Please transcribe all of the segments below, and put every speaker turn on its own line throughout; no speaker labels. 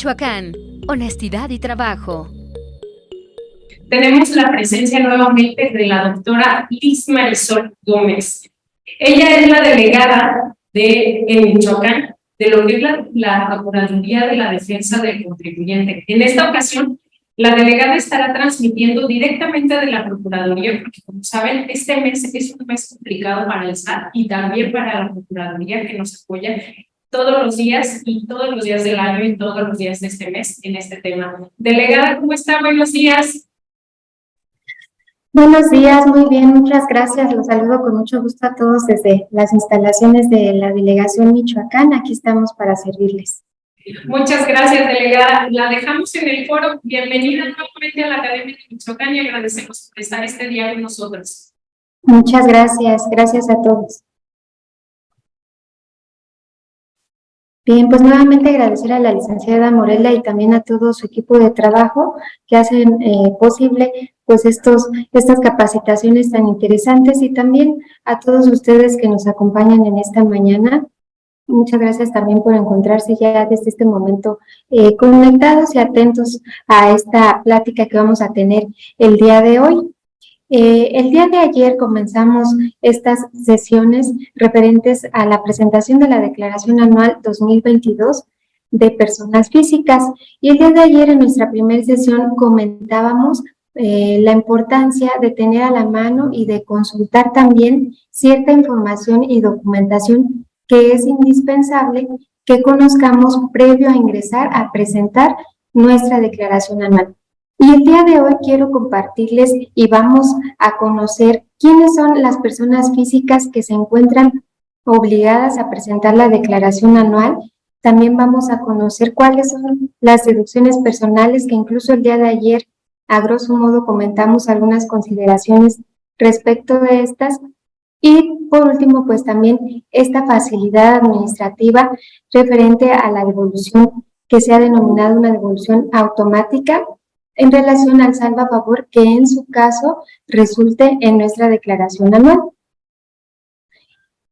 Michoacán, honestidad y trabajo.
Tenemos la presencia nuevamente de la doctora Liz Marisol Gómez. Ella es la delegada en Michoacán de lo que es la Procuraduría de la Defensa del Contribuyente. En esta ocasión, la delegada estará transmitiendo directamente de la Procuraduría, porque como saben, este mes es un mes complicado para el SAT y también para la Procuraduría, que nos apoya todos los días y todos los días del año y todos los días de este mes en este tema. Delegada, ¿cómo está? Buenos días.
Buenos días, muy bien, muchas gracias. Los saludo con mucho gusto a todos desde las instalaciones de la Delegación Michoacán. Aquí estamos para servirles.
Muchas gracias, delegada. La dejamos en el foro. Bienvenida nuevamente a la Academia de Michoacán y agradecemos por estar este día con nosotros.
Muchas gracias, gracias a todos. Bien, pues nuevamente agradecer a la licenciada Morela y también a todo su equipo de trabajo que hacen posible pues estas capacitaciones tan interesantes, y también a todos ustedes que nos acompañan en esta mañana. Muchas gracias también por encontrarse ya desde este momento conectados y atentos a esta plática que vamos a tener el día de hoy. El día de ayer comenzamos estas sesiones referentes a la presentación de la Declaración Anual 2022 de Personas Físicas, y el día de ayer en nuestra primera sesión comentábamos la importancia de tener a la mano y de consultar también cierta información y documentación que es indispensable que conozcamos previo a ingresar a presentar nuestra declaración anual. Y el día de hoy quiero compartirles y vamos a conocer quiénes son las personas físicas que se encuentran obligadas a presentar la declaración anual. También vamos a conocer cuáles son las deducciones personales, que incluso el día de ayer, a grosso modo, comentamos algunas consideraciones respecto de estas. Y por último, pues también esta facilidad administrativa referente a la devolución, que se ha denominado una devolución automática en relación al saldo a favor que en su caso resulte en nuestra declaración anual.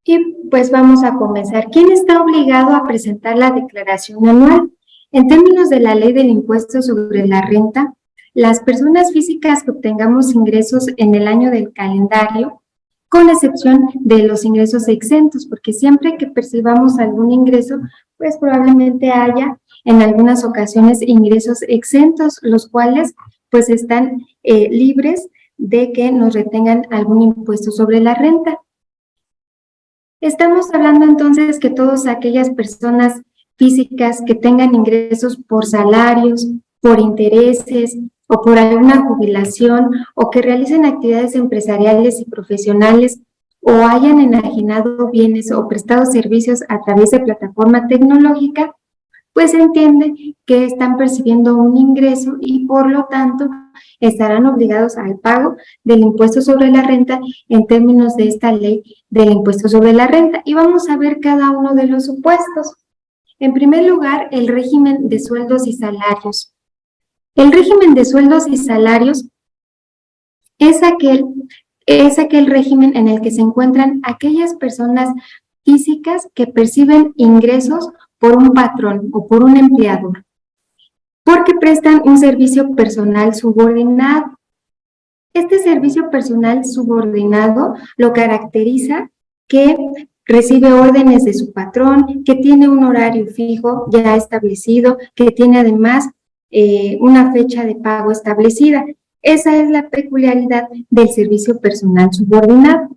Y pues vamos a comenzar. ¿Quién está obligado a presentar la declaración anual? En términos de la Ley del Impuesto sobre la Renta, las personas físicas que obtengamos ingresos en el año del calendario, con excepción de los ingresos exentos, porque siempre que percibamos algún ingreso, pues probablemente haya en algunas ocasiones ingresos exentos, los cuales pues están libres de que nos retengan algún impuesto sobre la renta. Estamos hablando entonces que todas aquellas personas físicas que tengan ingresos por salarios, por intereses o por alguna jubilación, o que realicen actividades empresariales y profesionales, o hayan enajenado bienes o prestado servicios a través de plataforma tecnológica, pues se entiende que están percibiendo un ingreso y por lo tanto estarán obligados al pago del impuesto sobre la renta en términos de esta ley del impuesto sobre la renta. Y vamos a ver cada uno de los supuestos. En primer lugar, el régimen de sueldos y salarios. El régimen de sueldos y salarios es aquel régimen en el que se encuentran aquellas personas físicas que perciben ingresos por un patrón o por un empleador, porque prestan un servicio personal subordinado. Este servicio personal subordinado lo caracteriza que recibe órdenes de su patrón, que tiene un horario fijo ya establecido, que tiene además una fecha de pago establecida. Esa es la peculiaridad del servicio personal subordinado.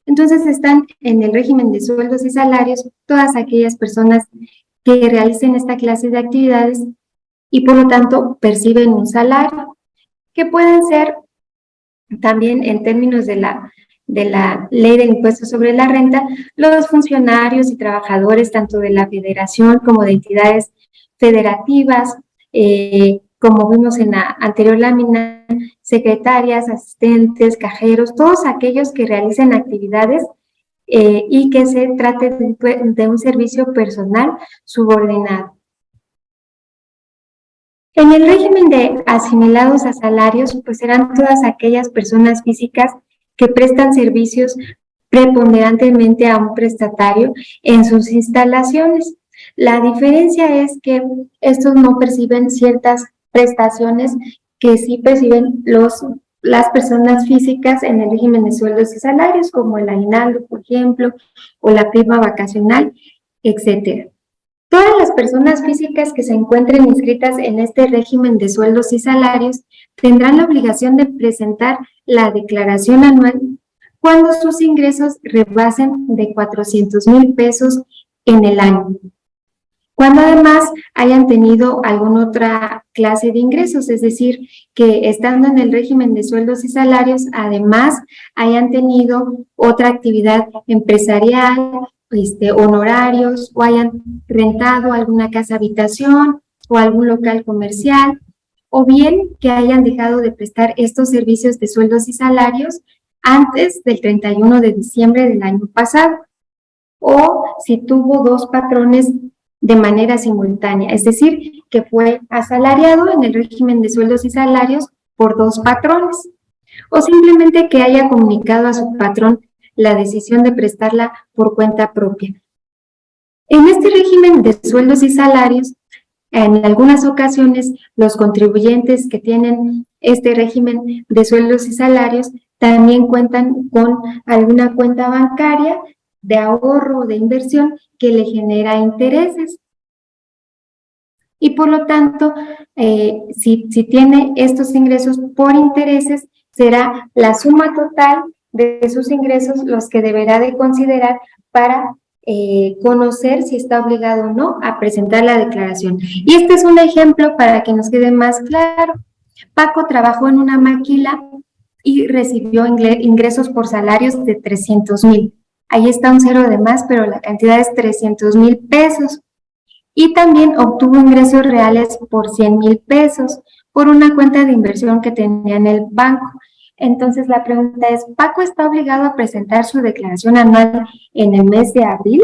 Entonces están en el régimen de sueldos y salarios todas aquellas personas que realicen esta clase de actividades y por lo tanto perciben un salario, que pueden ser también en términos de la ley del impuesto sobre la renta, los funcionarios y trabajadores tanto de la federación como de entidades federativas, como vimos en la anterior lámina, secretarias, asistentes, cajeros, todos aquellos que realicen actividades y que se trate de un servicio personal subordinado. En el régimen de asimilados a salarios, pues serán todas aquellas personas físicas que prestan servicios preponderantemente a un prestatario en sus instalaciones. La diferencia es que estos no perciben ciertas prestaciones que sí perciben las personas físicas en el régimen de sueldos y salarios, como el aguinaldo, por ejemplo, o la prima vacacional, etcétera. Todas las personas físicas que se encuentren inscritas en este régimen de sueldos y salarios tendrán la obligación de presentar la declaración anual cuando sus ingresos rebasen de 400,000 pesos en el año. Cuando además hayan tenido alguna otra clase de ingresos, es decir, que estando en el régimen de sueldos y salarios, además hayan tenido otra actividad empresarial, honorarios, o hayan rentado alguna casa habitación o algún local comercial, o bien que hayan dejado de prestar estos servicios de sueldos y salarios antes del 31 de diciembre del año pasado, o si tuvo dos patrones de manera simultánea, es decir, que fue asalariado en el régimen de sueldos y salarios por dos patrones, o simplemente que haya comunicado a su patrón la decisión de prestarla por cuenta propia. En este régimen de sueldos y salarios, en algunas ocasiones, los contribuyentes que tienen este régimen de sueldos y salarios también cuentan con alguna cuenta bancaria de ahorro o de inversión que le genera intereses. Y por lo tanto, si tiene estos ingresos por intereses, será la suma total de sus ingresos los que deberá de considerar para conocer si está obligado o no a presentar la declaración. Y este es un ejemplo para que nos quede más claro. Paco trabajó en una maquila y recibió ingresos por salarios de 300,000. Ahí está un cero de más, pero la cantidad es 300,000 pesos. Y también obtuvo ingresos reales por 100,000 pesos por una cuenta de inversión que tenía en el banco. Entonces la pregunta es, ¿Paco está obligado a presentar su declaración anual en el mes de abril?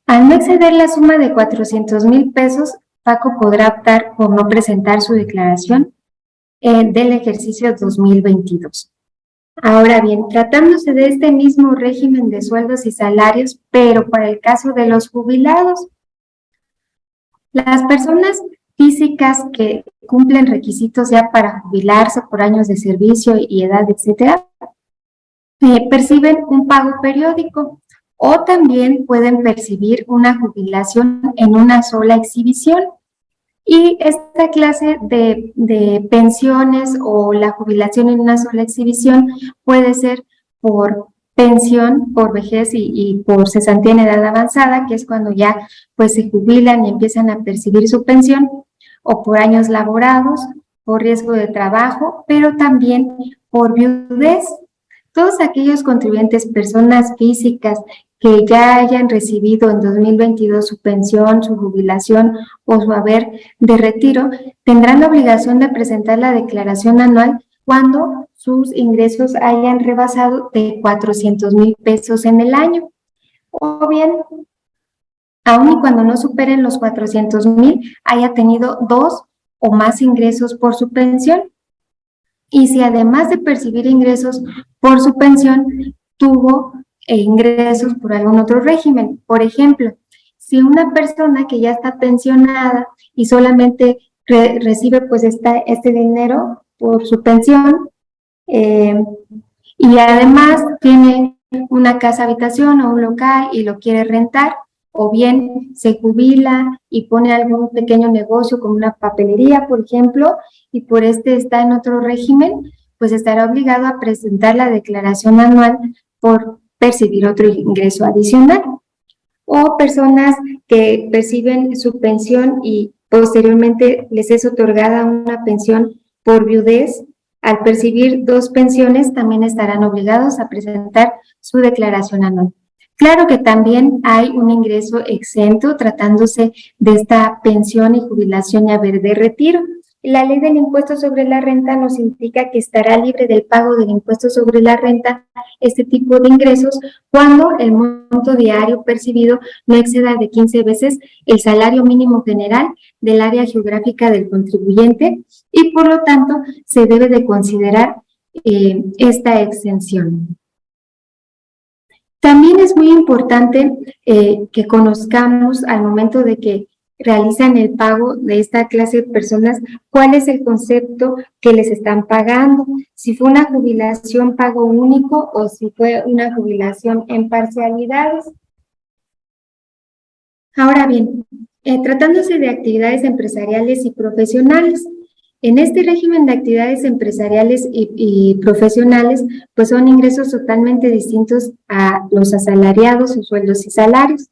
Al no exceder la suma de 400,000 pesos, Paco podrá optar por no presentar su declaración del ejercicio 2022. Ahora bien, tratándose de este mismo régimen de sueldos y salarios, pero para el caso de los jubilados, las personas físicas que cumplen requisitos ya para jubilarse por años de servicio y edad, etcétera, perciben un pago periódico o también pueden percibir una jubilación en una sola exhibición. Y esta clase de pensiones o la jubilación en una sola exhibición puede ser por pensión, por vejez y por cesantía en edad avanzada, que es cuando ya pues se jubilan y empiezan a percibir su pensión, o por años laborados, por riesgo de trabajo, pero también por viudez. Todos aquellos contribuyentes, personas físicas que ya hayan recibido en 2022 su pensión, su jubilación o su haber de retiro, tendrán la obligación de presentar la declaración anual cuando sus ingresos hayan rebasado de 400,000 pesos en el año. O bien, aun y cuando no superen los 400,000, haya tenido dos o más ingresos por su pensión. Y si además de percibir ingresos por su pensión, tuvo ingresos por algún otro régimen. Por ejemplo, si una persona que ya está pensionada y solamente recibe pues este dinero por su pensión y además tiene una casa habitación o un local y lo quiere rentar, o bien se jubila y pone algún pequeño negocio como una papelería, por ejemplo, y por está en otro régimen, pues estará obligado a presentar la declaración anual por percibir otro ingreso adicional. O personas que perciben su pensión y posteriormente les es otorgada una pensión por viudez, al percibir dos pensiones también estarán obligados a presentar su declaración anual. Claro que también hay un ingreso exento tratándose de esta pensión y jubilación y haber de retiro. La ley del impuesto sobre la renta nos indica que estará libre del pago del impuesto sobre la renta este tipo de ingresos cuando el monto diario percibido no exceda de 15 veces el salario mínimo general del área geográfica del contribuyente y por lo tanto se debe de considerar esta exención. También es muy importante que conozcamos al momento de que realizan el pago de esta clase de personas, cuál es el concepto que les están pagando, si fue una jubilación pago único o si fue una jubilación en parcialidades. Ahora bien, tratándose de actividades empresariales y profesionales, en este régimen de actividades empresariales y profesionales, pues son ingresos totalmente distintos a los asalariados, sus sueldos y salarios.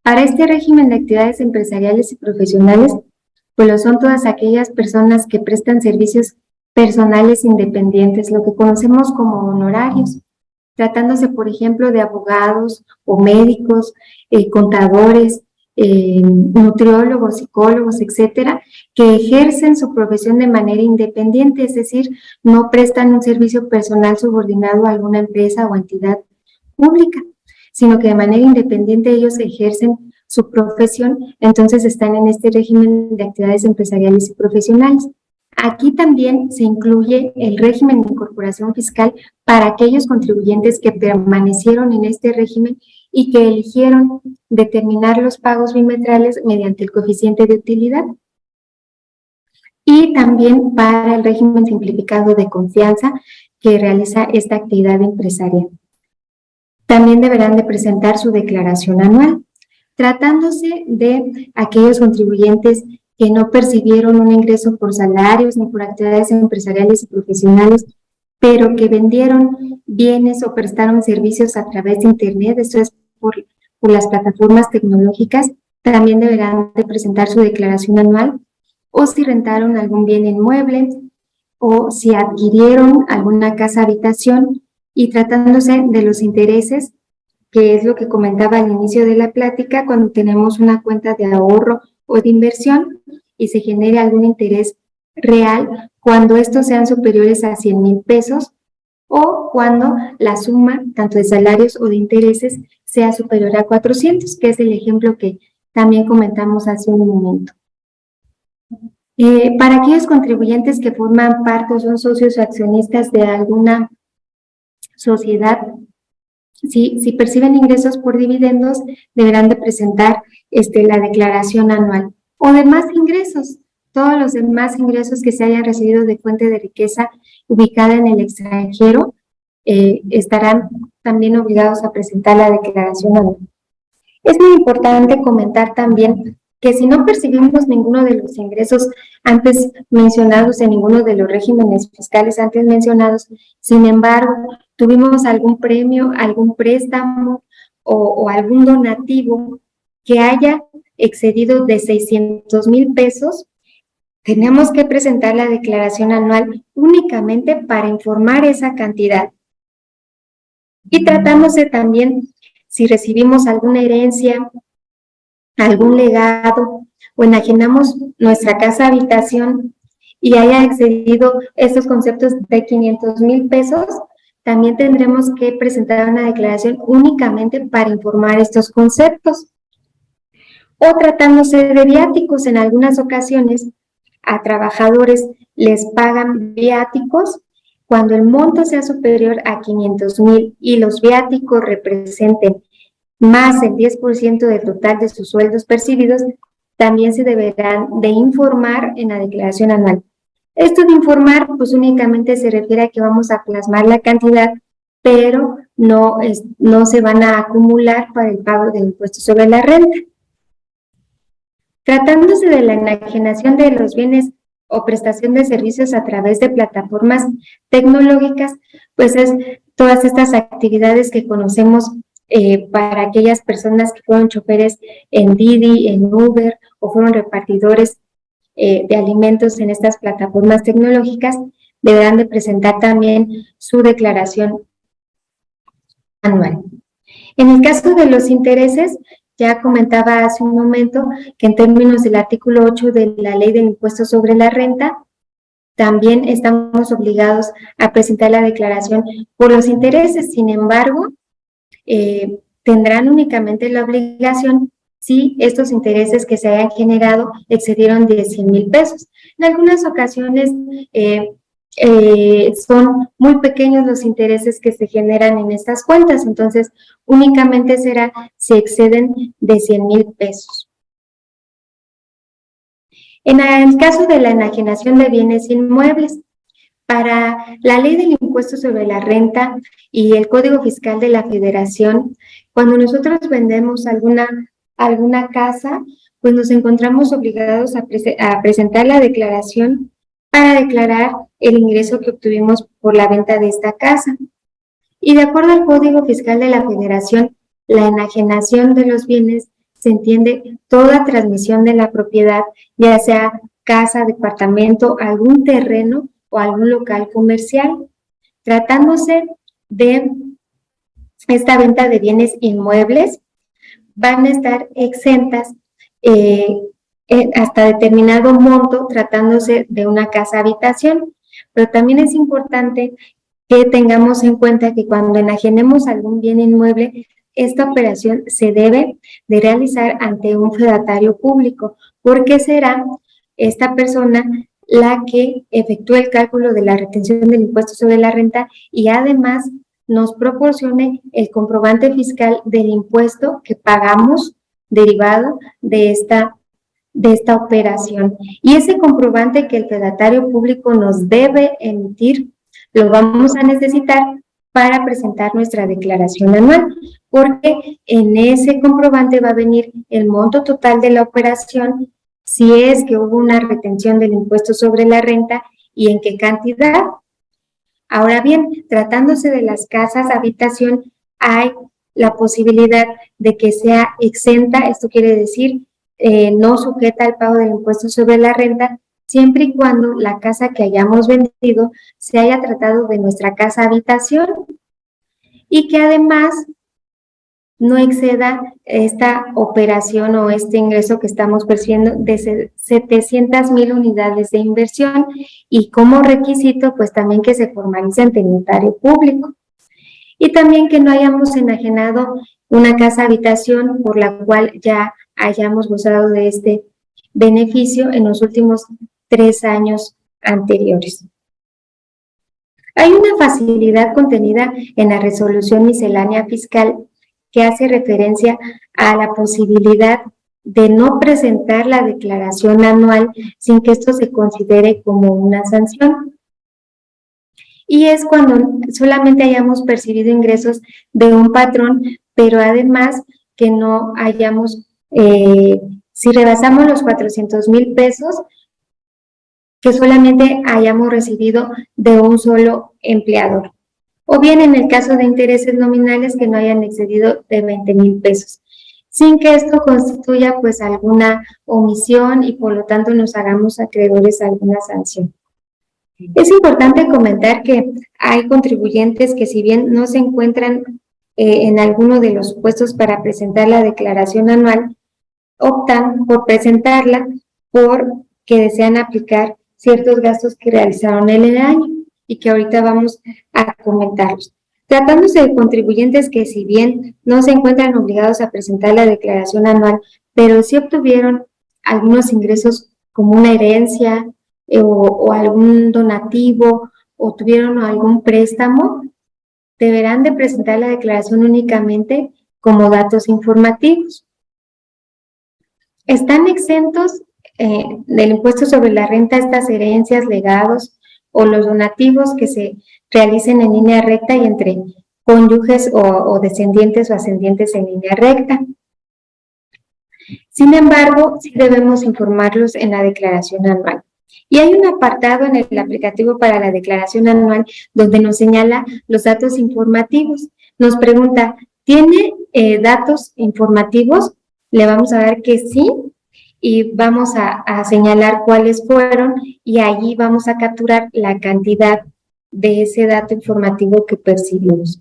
Para este régimen de actividades empresariales y profesionales, pues lo son todas aquellas personas que prestan servicios personales independientes, lo que conocemos como honorarios, tratándose, por ejemplo, de abogados o médicos, contadores, nutriólogos, psicólogos, etcétera, que ejercen su profesión de manera independiente, es decir, no prestan un servicio personal subordinado a alguna empresa o entidad pública, sino que de manera independiente ellos ejercen su profesión, entonces están en este régimen de actividades empresariales y profesionales. Aquí también se incluye el régimen de incorporación fiscal para aquellos contribuyentes que permanecieron en este régimen y que eligieron determinar los pagos bimestrales mediante el coeficiente de utilidad. Y también para el régimen simplificado de confianza que realiza esta actividad empresarial. También deberán de presentar su declaración anual. Tratándose de aquellos contribuyentes que no percibieron un ingreso por salarios ni por actividades empresariales y profesionales, pero que vendieron bienes o prestaron servicios a través de Internet, esto es por las plataformas tecnológicas, también deberán de presentar su declaración anual, o si rentaron algún bien inmueble, o si adquirieron alguna casa habitación, y tratándose de los intereses, que es lo que comentaba al inicio de la plática, cuando tenemos una cuenta de ahorro o de inversión y se genere algún interés real, cuando estos sean superiores a 100,000 pesos o cuando la suma, tanto de salarios o de intereses, sea superior a 400, que es el ejemplo que también comentamos hace un momento. Para aquellos contribuyentes que forman parte o son socios o accionistas de alguna sociedad, si perciben ingresos por dividendos, deberán de presentar la declaración anual. O demás ingresos, todos los demás ingresos que se hayan recibido de fuente de riqueza ubicada en el extranjero, estarán también obligados a presentar la declaración anual. Es muy importante comentar también que si no percibimos ninguno de los ingresos antes mencionados en ninguno de los regímenes fiscales antes mencionados, sin embargo, tuvimos algún premio, algún préstamo o algún donativo que haya excedido de 600,000 pesos, tenemos que presentar la declaración anual únicamente para informar esa cantidad. Y tratándose también, si recibimos alguna herencia, algún legado o enajenamos nuestra casa habitación y haya excedido estos conceptos de 500,000 pesos, también tendremos que presentar una declaración únicamente para informar estos conceptos. O tratándose de viáticos, en algunas ocasiones a trabajadores les pagan viáticos cuando el monto sea superior a 500,000 y los viáticos representen más el 10% del total de sus sueldos percibidos, también se deberán de informar en la declaración anual. Esto de informar, pues únicamente se refiere a que vamos a plasmar la cantidad, pero no se van a acumular para el pago del impuesto sobre la renta. Tratándose de la enajenación de los bienes o prestación de servicios a través de plataformas tecnológicas, pues es todas estas actividades que conocemos para aquellas personas que fueron choferes en Didi, en Uber o fueron repartidores de alimentos en estas plataformas tecnológicas, deberán de presentar también su declaración anual. En el caso de los intereses, ya comentaba hace un momento que en términos del artículo 8 de la Ley del Impuesto sobre la Renta, también estamos obligados a presentar la declaración por los intereses. Sin embargo, tendrán únicamente la obligación si estos intereses que se hayan generado excedieron de 100,000 pesos. En algunas ocasiones son muy pequeños los intereses que se generan en estas cuentas, entonces únicamente será si exceden de 100,000 pesos. En el caso de la enajenación de bienes inmuebles, para la ley del impuesto sobre la renta y el Código Fiscal de la Federación, cuando nosotros vendemos alguna casa, pues nos encontramos obligados a presentar la declaración para declarar el ingreso que obtuvimos por la venta de esta casa. Y de acuerdo al Código Fiscal de la Federación, la enajenación de los bienes se entiende toda transmisión de la propiedad, ya sea casa, departamento, algún terreno o algún local comercial. Tratándose de esta venta de bienes inmuebles, van a estar exentas hasta determinado monto, tratándose de una casa habitación. Pero también es importante que tengamos en cuenta que cuando enajenemos algún bien inmueble, esta operación se debe de realizar ante un fedatario público, porque será esta persona la que efectúe el cálculo de la retención del impuesto sobre la renta y además nos proporcione el comprobante fiscal del impuesto que pagamos derivado de esta operación. Y ese comprobante que el fedatario público nos debe emitir, lo vamos a necesitar para presentar nuestra declaración anual, porque en ese comprobante va a venir el monto total de la operación, si es que hubo una retención del impuesto sobre la renta y en qué cantidad. Ahora bien, tratándose de las casas habitación, hay la posibilidad de que sea exenta, esto quiere decir no sujeta al pago del impuesto sobre la renta, siempre y cuando la casa que hayamos vendido se haya tratado de nuestra casa habitación y que además no exceda esta operación o este ingreso que estamos percibiendo de 700,000 unidades de inversión y como requisito pues también que se formalice ante el notario público. Y también que no hayamos enajenado una casa habitación por la cual ya hayamos gozado de este beneficio en los últimos 3 años anteriores. Hay una facilidad contenida en la resolución miscelánea fiscal que hace referencia a la posibilidad de no presentar la declaración anual sin que esto se considere como una sanción. Y es cuando solamente hayamos percibido ingresos de un patrón, pero además que no hayamos, si rebasamos los 400,000 pesos, que solamente hayamos recibido de un solo empleador. O bien en el caso de intereses nominales que no hayan excedido de 20,000 pesos, sin que esto constituya pues alguna omisión y por lo tanto nos hagamos acreedores a alguna sanción. Es importante comentar que hay contribuyentes que si bien no se encuentran en alguno de los supuestos para presentar la declaración anual, optan por presentarla porque desean aplicar ciertos gastos que realizaron en el año y que ahorita vamos a comentarlos. Tratándose de contribuyentes que si bien no se encuentran obligados a presentar la declaración anual, pero sí obtuvieron algunos ingresos como una herencia o algún donativo o tuvieron algún préstamo, deberán de presentar la declaración únicamente como datos informativos. Están exentos del impuesto sobre la renta estas herencias, legados o los donativos que se realicen en línea recta y entre cónyuges o descendientes o ascendientes en línea recta. Sin embargo, sí debemos informarlos en la declaración anual. Y hay un apartado en el aplicativo para la declaración anual donde nos señala los datos informativos. Nos pregunta, ¿tiene datos informativos? Le vamos a dar que sí y vamos a señalar cuáles fueron y allí vamos a capturar la cantidad de ese dato informativo que percibimos.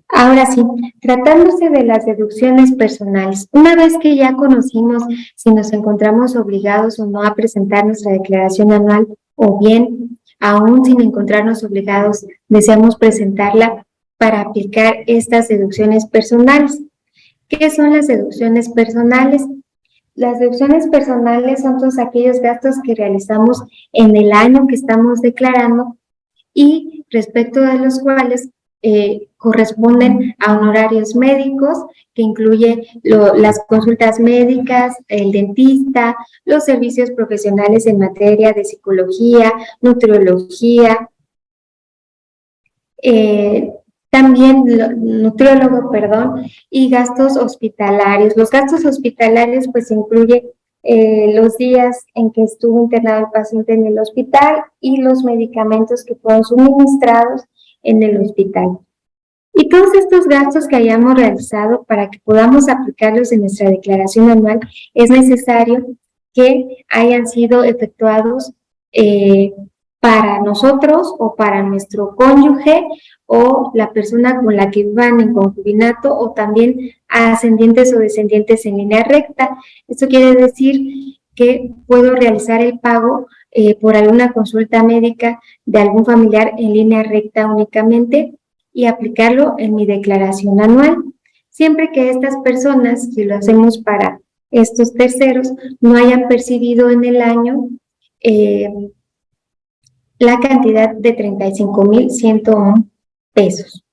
Ahora sí, tratándose de las deducciones personales, una vez que ya conocimos si nos encontramos obligados o no a presentar nuestra declaración anual, o bien, aún sin encontrarnos obligados, deseamos presentarla para aplicar estas deducciones personales. ¿Qué son las deducciones personales? Las deducciones personales son todos aquellos gastos que realizamos en el año que estamos declarando y respecto de los cuales corresponden a honorarios médicos, que incluye las consultas médicas, el dentista, los servicios profesionales en materia de psicología, nutriología, también nutriólogo, perdón, y gastos hospitalarios. Los gastos hospitalarios pues incluye los días en que estuvo internado el paciente en el hospital y los medicamentos que fueron suministrados en el hospital. Y todos estos gastos que hayamos realizado, para que podamos aplicarlos en nuestra declaración anual, es necesario que hayan sido efectuados para nosotros o para nuestro cónyuge o la persona con la que vivan en concubinato, o también a ascendientes o descendientes en línea recta. Esto quiere decir que puedo realizar el pago por alguna consulta médica de algún familiar en línea recta únicamente y aplicarlo en mi declaración anual, siempre que estas personas, si lo hacemos para estos terceros, no hayan percibido en el año la cantidad de 35,101 pesos.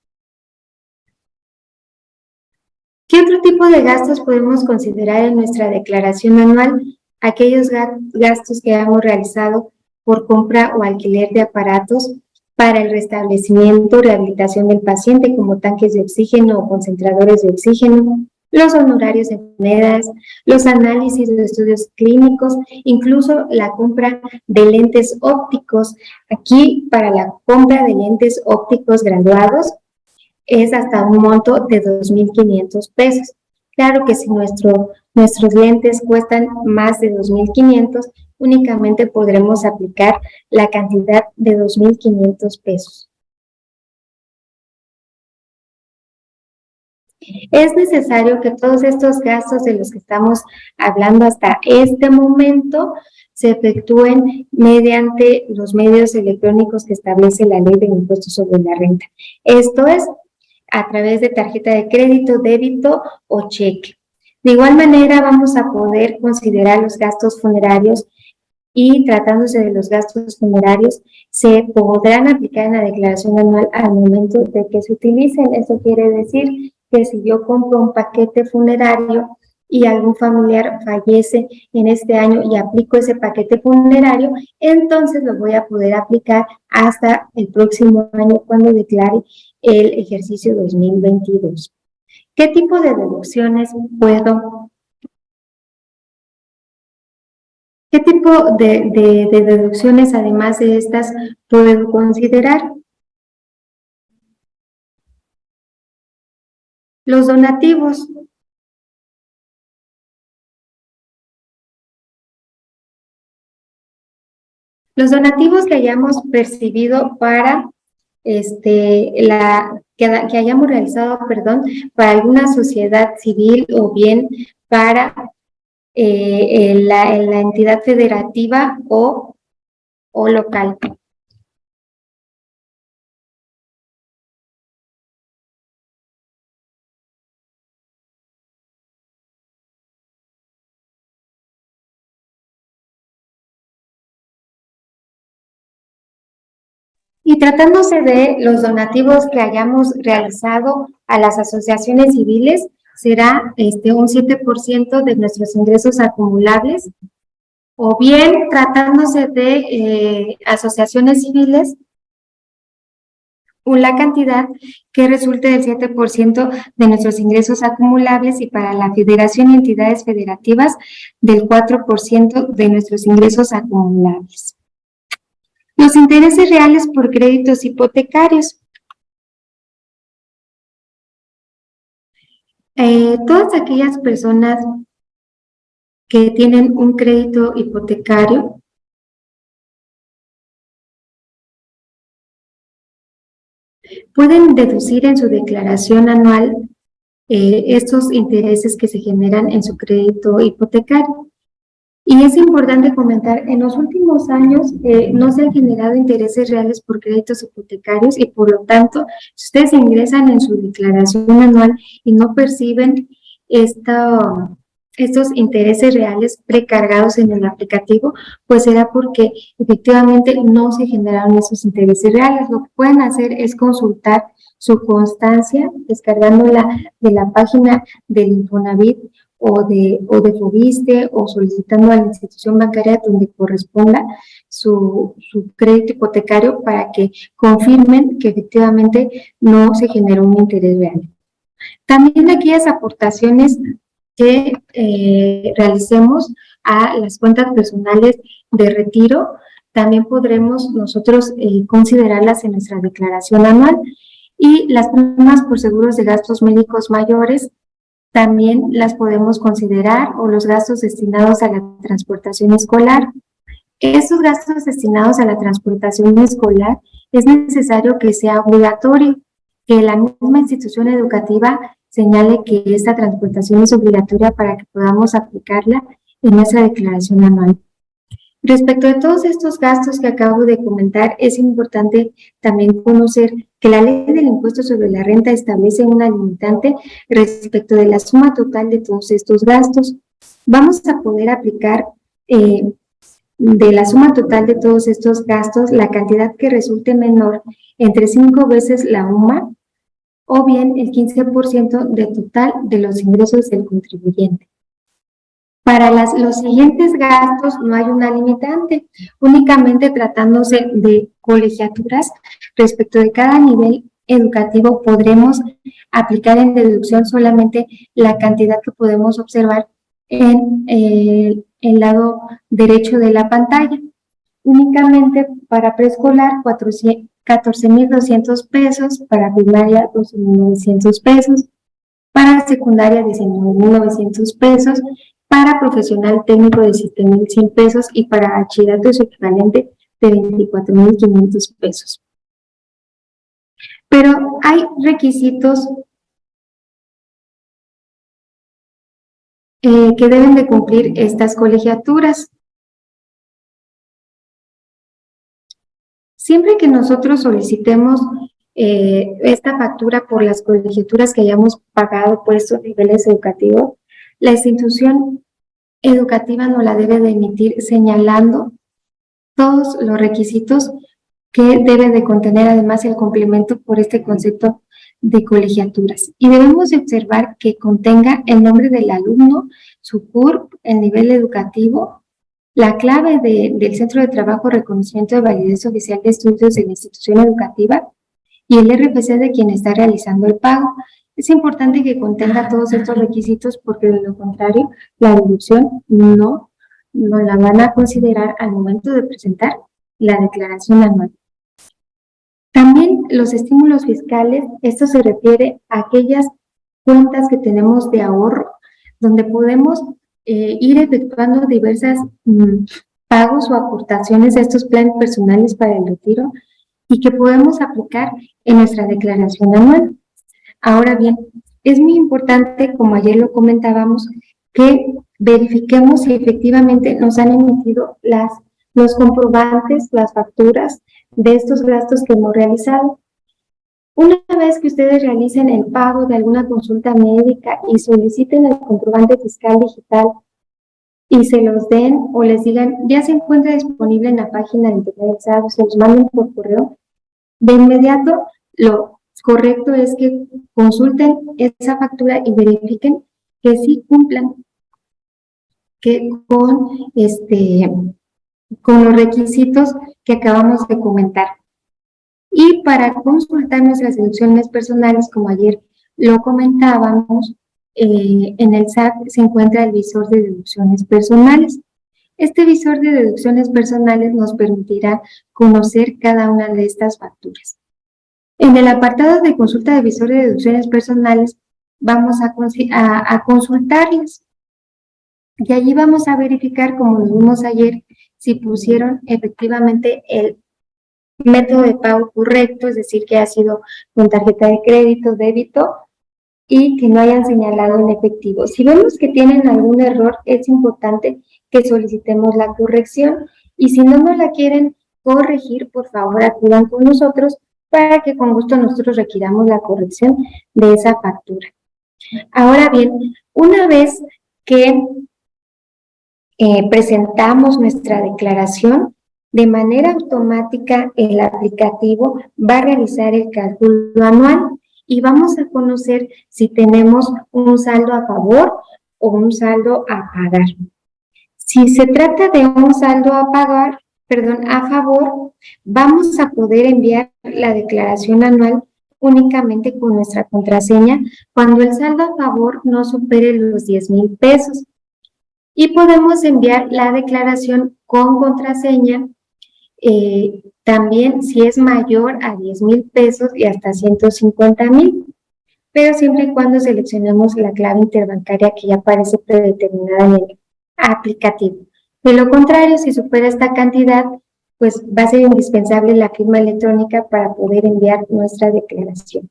¿Qué otro tipo de gastos podemos considerar en nuestra declaración anual? Aquellos gastos que hayamos realizado por compra o alquiler de aparatos para el restablecimiento o rehabilitación del paciente, como tanques de oxígeno o concentradores de oxígeno, los honorarios de enfermeras, los análisis de estudios clínicos, incluso la compra de lentes ópticos. Aquí, para la compra de lentes ópticos graduados, es hasta un monto de 2,500 pesos. Claro que si nuestros lentes cuestan más de 2,500, únicamente podremos aplicar la cantidad de 2,500 pesos. Es necesario que todos estos gastos de los que estamos hablando hasta este momento se efectúen mediante los medios electrónicos que establece la Ley del Impuesto sobre la Renta. Esto es a través de tarjeta de crédito, débito o cheque. De igual manera, vamos a poder considerar los gastos funerarios, y tratándose de los gastos funerarios, se podrán aplicar en la declaración anual al momento de que se utilicen. Eso quiere decir que si yo compro un paquete funerario y algún familiar fallece en este año y aplico ese paquete funerario, entonces lo voy a poder aplicar hasta el próximo año cuando declare el ejercicio 2022. ¿Qué tipo de deducciones ¿Qué tipo de deducciones, además de estas, puedo considerar? Los donativos. Los donativos que hayamos percibido para que hayamos realizado, para alguna sociedad civil o bien para la entidad federativa o local. Y tratándose de los donativos que hayamos realizado a las asociaciones civiles, será un 7% de nuestros ingresos acumulables, o bien tratándose de asociaciones civiles, la cantidad que resulte del 7% de nuestros ingresos acumulables, y para la federación y entidades federativas del 4% de nuestros ingresos acumulables. Los intereses reales por créditos hipotecarios. Todas aquellas personas que tienen un crédito hipotecario pueden deducir en su declaración anual estos intereses que se generan en su crédito hipotecario. Y es importante comentar, en los últimos años no se han generado intereses reales por créditos hipotecarios, y por lo tanto, si ustedes ingresan en su declaración anual y no perciben estos intereses reales precargados en el aplicativo, pues será porque efectivamente no se generaron esos intereses reales. Lo que pueden hacer es consultar su constancia descargándola de la página del Infonavit o de Fobiste, o solicitando a la institución bancaria donde corresponda su crédito hipotecario para que confirmen que efectivamente no se generó un interés real. También aquellas aportaciones que realicemos a las cuentas personales de retiro, también podremos nosotros considerarlas en nuestra declaración anual. Y las primas por seguros de gastos médicos mayores también las podemos considerar, o los gastos destinados a la transportación escolar. Estos gastos destinados a la transportación escolar es necesario que sea obligatorio, que la misma institución educativa señale que esta transportación es obligatoria para que podamos aplicarla en nuestra declaración anual. Respecto de todos estos gastos que acabo de comentar, es importante también conocer que la ley del impuesto sobre la renta establece una limitante respecto de la suma total de todos estos gastos. Vamos a poder aplicar de la suma total de todos estos gastos la cantidad que resulte menor entre 5 veces la UMA, o bien el 15% del total de los ingresos del contribuyente. Para los siguientes gastos no hay una limitante, únicamente tratándose de colegiaturas. Respecto de cada nivel educativo podremos aplicar en deducción solamente la cantidad que podemos observar en el lado derecho de la pantalla. Únicamente para preescolar 14,200 pesos, para primaria 12,900 pesos, para secundaria 19,900 pesos, para profesional técnico de 7,100 pesos y para bachillerato su equivalente de 24,500 pesos. Pero hay requisitos que deben de cumplir estas colegiaturas. Siempre que nosotros solicitemos esta factura por las colegiaturas que hayamos pagado por estos niveles educativos, la institución educativa nos la debe de emitir señalando todos los requisitos que debe de contener además el complemento por este concepto de colegiaturas. Y debemos de observar que contenga el nombre del alumno, su CURP, el nivel educativo, la clave del Centro de Trabajo, reconocimiento de validez oficial de estudios de la institución educativa y el RFC de quien está realizando el pago. Es importante que contenga todos estos requisitos porque de lo contrario la deducción no la van a considerar al momento de presentar la declaración anual. También los estímulos fiscales, esto se refiere a aquellas cuentas que tenemos de ahorro donde podemos ir efectuando diversas pagos o aportaciones a estos planes personales para el retiro y que podemos aplicar en nuestra declaración anual. Ahora bien, es muy importante, como ayer lo comentábamos, que verifiquemos si efectivamente nos han emitido los comprobantes, las facturas de estos gastos que hemos realizado. Una vez que ustedes realicen el pago de alguna consulta médica y soliciten el comprobante fiscal digital y se los den o les digan, ya se encuentra disponible en la página de internet, o se los manden por correo, de inmediato lo correcto es que consulten esa factura y verifiquen que sí cumplan con los requisitos que acabamos de comentar. Y para consultar nuestras deducciones personales, como ayer lo comentábamos, en el SAT se encuentra el visor de deducciones personales. Este visor de deducciones personales nos permitirá conocer cada una de estas facturas. En el apartado de consulta de visor de deducciones personales vamos a consultarlas. Y allí vamos a verificar, como lo vimos ayer, si pusieron efectivamente el método de pago correcto, es decir, que ha sido con tarjeta de crédito, débito, y que no hayan señalado en efectivo. Si vemos que tienen algún error, es importante que solicitemos la corrección, y si no nos la quieren corregir, por favor acudan con nosotros para que con gusto nosotros requiramos la corrección de esa factura. Ahora bien, una vez que presentamos nuestra declaración, de manera automática el aplicativo va a realizar el cálculo anual y vamos a conocer si tenemos un saldo a favor o un saldo a pagar. Si se trata de un saldo a pagar, a favor, vamos a poder enviar la declaración anual únicamente con nuestra contraseña cuando el saldo a favor no supere los 10,000 pesos. Y podemos enviar la declaración con contraseña también si es mayor a 10,000 pesos y hasta 150,000, pero siempre y cuando seleccionemos la clave interbancaria que ya aparece predeterminada en el aplicativo. De lo contrario, si supera esta cantidad, pues va a ser indispensable la firma electrónica para poder enviar nuestra declaración.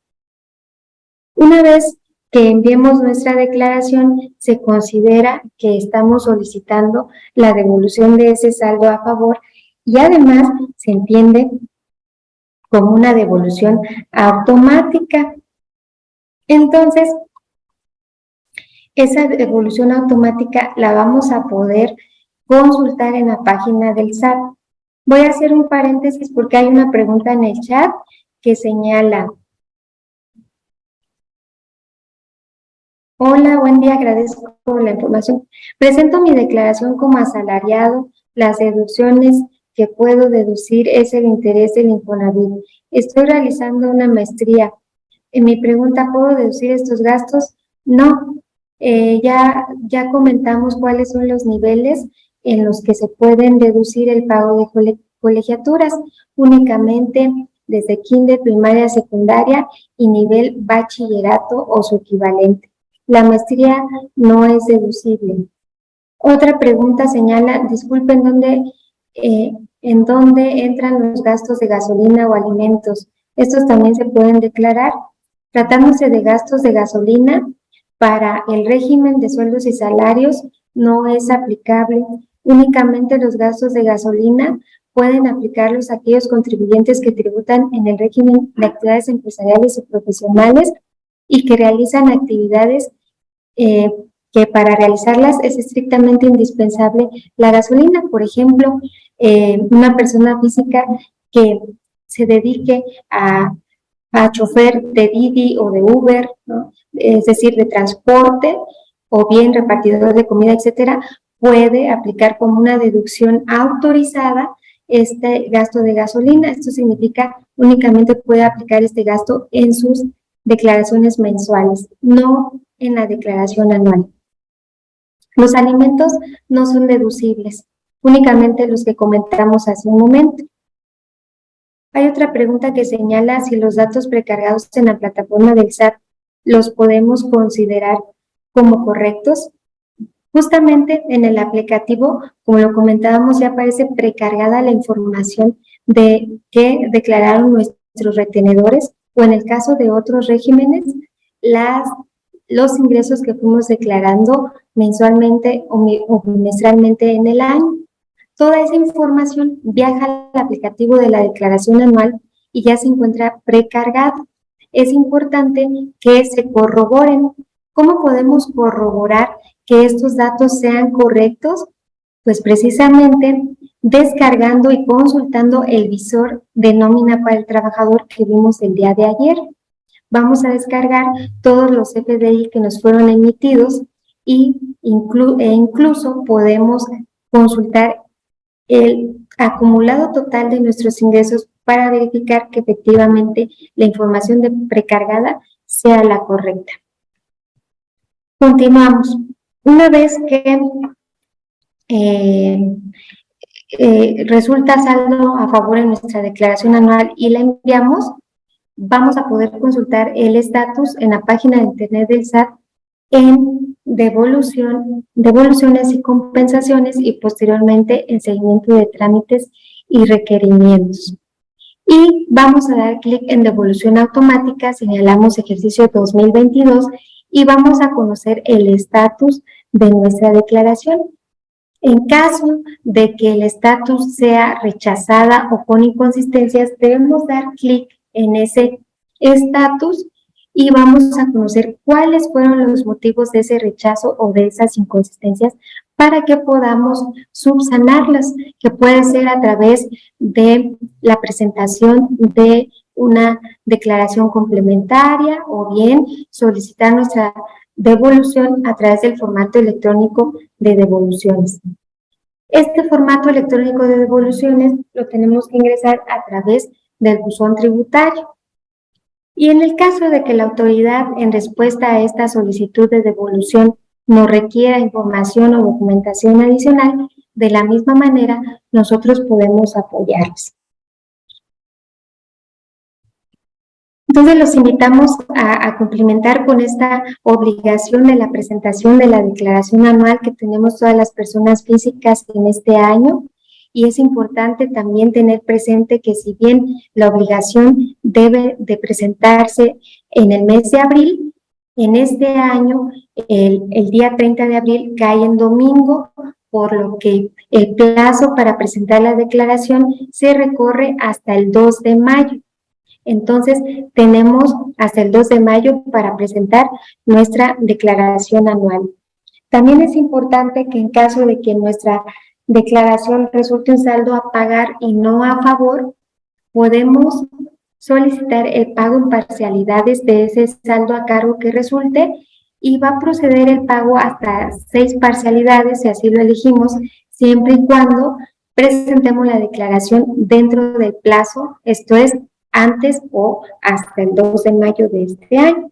Una vez que enviemos nuestra declaración, se considera que estamos solicitando la devolución de ese saldo a favor y además se entiende como una devolución automática. Entonces, esa devolución automática la vamos a poder consultar en la página del SAT. Voy a hacer un paréntesis porque hay una pregunta en el chat que señala: hola, buen día, agradezco por la información. Presento mi declaración como asalariado. Las deducciones que puedo deducir es el interés del Infonavit. Estoy realizando una maestría. En mi pregunta, ¿puedo deducir estos gastos? No. Ya comentamos cuáles son los niveles en los que se pueden deducir el pago de colegiaturas. Únicamente desde kinder, primaria, secundaria y nivel bachillerato o su equivalente. La maestría no es deducible. Otra pregunta señala, disculpen, ¿en dónde entran los gastos de gasolina o alimentos? Estos también se pueden declarar. Tratándose de gastos de gasolina, para el régimen de sueldos y salarios no es aplicable. Únicamente los gastos de gasolina pueden aplicarlos a aquellos contribuyentes que tributan en el régimen de actividades empresariales y profesionales y que realizan actividades que para realizarlas es estrictamente indispensable la gasolina. Por ejemplo, una persona física que se dedique a chofer de Didi o de Uber, ¿no? Es decir, de transporte, o bien repartidor de comida, etcétera, puede aplicar como una deducción autorizada este gasto de gasolina. Esto significa únicamente puede aplicar este gasto en sus declaraciones mensuales, no en la declaración anual. Los alimentos no son deducibles, únicamente los que comentamos hace un momento. Hay otra pregunta que señala si los datos precargados en la plataforma del SAT los podemos considerar como correctos. Justamente en el aplicativo, como lo comentábamos, ya aparece precargada la información de que declararon nuestros retenedores o en el caso de otros regímenes, los ingresos que fuimos declarando mensualmente o bimestralmente en el año. Toda esa información viaja al aplicativo de la declaración anual y ya se encuentra precargada. Es importante que se corroboren. ¿Cómo podemos corroborar que estos datos sean correctos? Pues precisamente descargando y consultando el visor de nómina para el trabajador que vimos el día de ayer. Vamos a descargar todos los FDI que nos fueron emitidos y incluso podemos consultar el acumulado total de nuestros ingresos para verificar que efectivamente la información precargada sea la correcta. Continuamos. Una vez que resulta saldo a favor en nuestra declaración anual y la enviamos, vamos a poder consultar el estatus en la página de internet del SAT en devoluciones y compensaciones y posteriormente en seguimiento de trámites y requerimientos. Y vamos a dar clic en devolución automática, señalamos ejercicio 2022 y vamos a conocer el estatus de nuestra declaración. En caso de que el estatus sea rechazada o con inconsistencias, debemos dar clic en ese estatus y vamos a conocer cuáles fueron los motivos de ese rechazo o de esas inconsistencias para que podamos subsanarlas, que puede ser a través de la presentación de una declaración complementaria o bien solicitar nuestra devolución a través del formato electrónico de devoluciones. Este formato electrónico de devoluciones lo tenemos que ingresar a través del buzón tributario. Y en el caso de que la autoridad, en respuesta a esta solicitud de devolución, nos requiera información o documentación adicional, de la misma manera nosotros podemos apoyarlos. Entonces los invitamos a cumplimentar con esta obligación de la presentación de la declaración anual que tenemos todas las personas físicas en este año. Y es importante también tener presente que si bien la obligación debe de presentarse en el mes de abril, en este año el día 30 de abril cae en domingo, por lo que el plazo para presentar la declaración se recorre hasta el 2 de mayo. Entonces, tenemos hasta el 2 de mayo para presentar nuestra declaración anual. También es importante que en caso de que nuestra declaración resulte un saldo a pagar y no a favor, podemos solicitar el pago en parcialidades de ese saldo a cargo que resulte y va a proceder el pago hasta 6 parcialidades, si así lo elegimos, siempre y cuando presentemos la declaración dentro del plazo, esto es, antes o hasta el 2 de mayo de este año.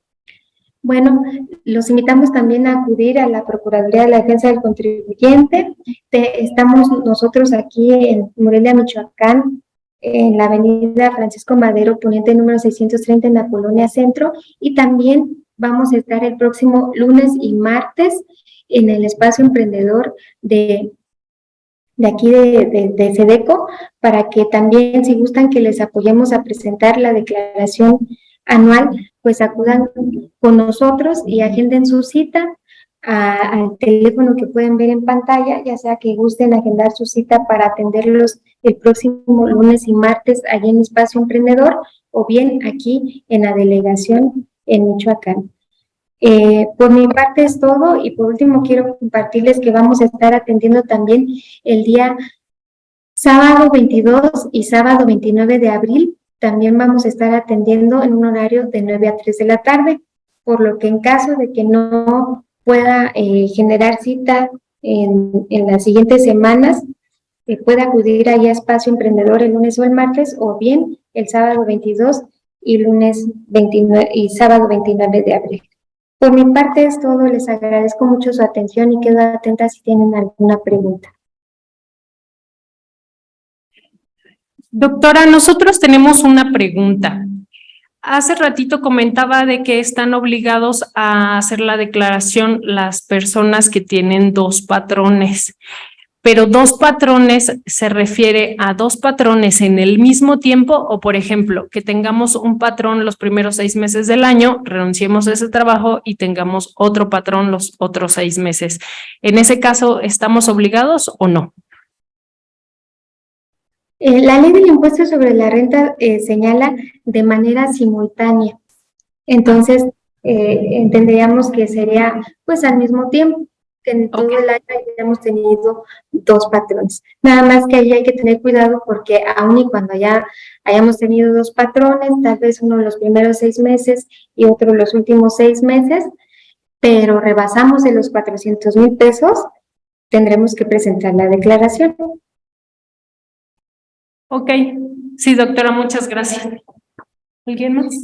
Bueno, los invitamos también a acudir a la Procuraduría de la Defensa del Contribuyente. Estamos nosotros aquí en Morelia, Michoacán, en la avenida Francisco Madero, poniente número 630 en la Colonia Centro, y también vamos a estar el próximo lunes y martes en el espacio emprendedor de aquí de SEDECO, para que también, si gustan que les apoyemos a presentar la declaración anual, pues acudan con nosotros y agenden su cita al teléfono que pueden ver en pantalla, ya sea que gusten agendar su cita para atenderlos el próximo lunes y martes allí en Espacio Emprendedor, o bien aquí en la delegación en Michoacán. Por mi parte es todo, y por último quiero compartirles que vamos a estar atendiendo también el día sábado 22 y sábado 29 de abril. También vamos a estar atendiendo en un horario de 9 a 3 de la tarde, por lo que en caso de que no pueda generar cita en las siguientes semanas, puede acudir allá a Espacio Emprendedor el lunes o el martes, o bien el sábado 22 y lunes 29 y sábado 29 de abril. Por mi parte es todo, les agradezco mucho su atención y quedo atenta si tienen alguna pregunta.
Doctora, nosotros tenemos una pregunta. Hace ratito comentaba de que están obligados a hacer la declaración las personas que tienen 2 patrones, pero 2 patrones se refiere a 2 patrones en el mismo tiempo, o por ejemplo, que tengamos un patrón los primeros 6 meses del año, renunciemos a ese trabajo y tengamos otro patrón los otros 6 meses. En ese caso, ¿estamos obligados o no?
La ley del impuesto sobre la renta señala de manera simultánea. Entonces, entenderíamos que sería pues al mismo tiempo, que en todo el año hayamos tenido 2 patrones. Nada más que ahí hay que tener cuidado porque aun y cuando ya hayamos tenido 2 patrones, tal vez uno los primeros 6 meses y otro los últimos 6 meses, pero rebasamos de los 400,000 pesos, tendremos que presentar la declaración.
Ok, sí, doctora, muchas gracias. ¿Alguien más?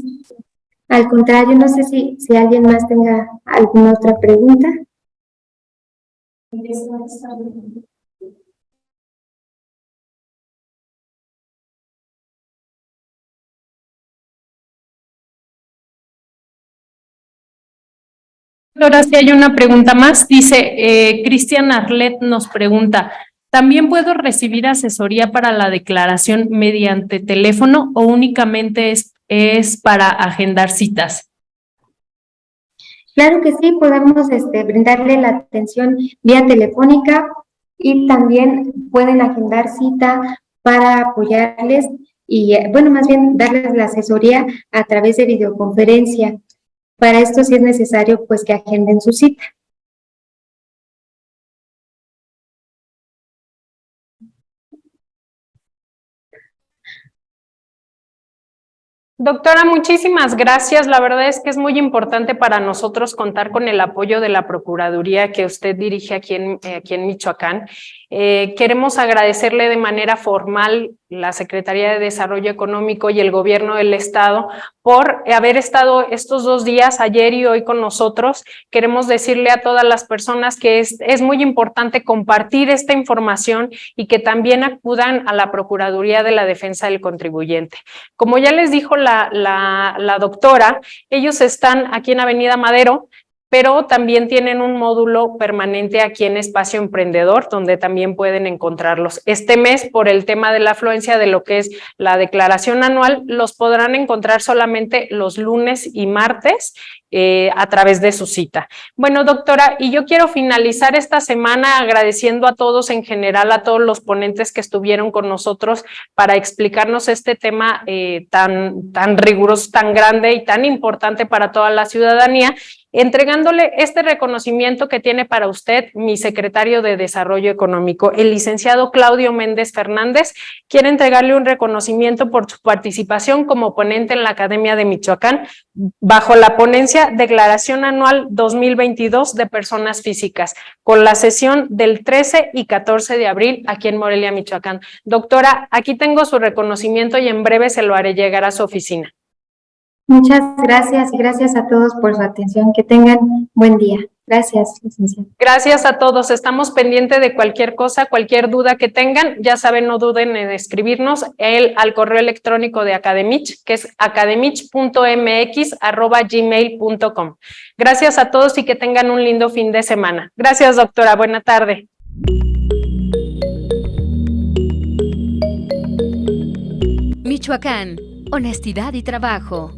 Al contrario, no sé si alguien más tenga alguna otra pregunta.
Doctora, si hay una pregunta más, dice Cristian Arlet nos pregunta, ¿también puedo recibir asesoría para la declaración mediante teléfono o únicamente es para agendar citas?
Claro que sí, podemos brindarle la atención vía telefónica y también pueden agendar cita para apoyarles y, bueno, más bien darles la asesoría a través de videoconferencia. Para esto sí es necesario pues que agenden su cita.
Doctora, muchísimas gracias. La verdad es que es muy importante para nosotros contar con el apoyo de la Procuraduría que usted dirige aquí en Michoacán. Queremos agradecerle de manera formal la Secretaría de Desarrollo Económico y el Gobierno del Estado por haber estado estos 2 días, ayer y hoy, con nosotros. Queremos decirle a todas las personas que es muy importante compartir esta información y que también acudan a la Procuraduría de la Defensa del Contribuyente. Como ya les dijo la doctora, ellos están aquí en Avenida Madero, pero también tienen un módulo permanente aquí en Espacio Emprendedor, donde también pueden encontrarlos. Este mes, por el tema de la afluencia de lo que es la declaración anual, los podrán encontrar solamente los lunes y martes a través de su cita. Bueno, doctora, y yo quiero finalizar esta semana agradeciendo a todos en general, a todos los ponentes que estuvieron con nosotros para explicarnos este tema tan riguroso, tan grande y tan importante para toda la ciudadanía, entregándole este reconocimiento que tiene para usted mi secretario de Desarrollo Económico, el licenciado Claudio Méndez Fernández. Quiere entregarle un reconocimiento por su participación como ponente en la Academia de Michoacán bajo la ponencia Declaración Anual 2022 de Personas Físicas, con la sesión del 13 y 14 de abril aquí en Morelia, Michoacán. Doctora, aquí tengo su reconocimiento y en breve se lo haré llegar a su oficina.
Muchas gracias y gracias a todos por su atención. Que tengan buen día. Gracias, licenciada.
Gracias a todos. Estamos pendientes de cualquier cosa, cualquier duda que tengan. Ya saben, no duden en escribirnos al correo electrónico de Academich, que es academich.mx@gmail.com. Gracias a todos y que tengan un lindo fin de semana. Gracias, doctora. Buena tarde.
Michoacán, honestidad y trabajo.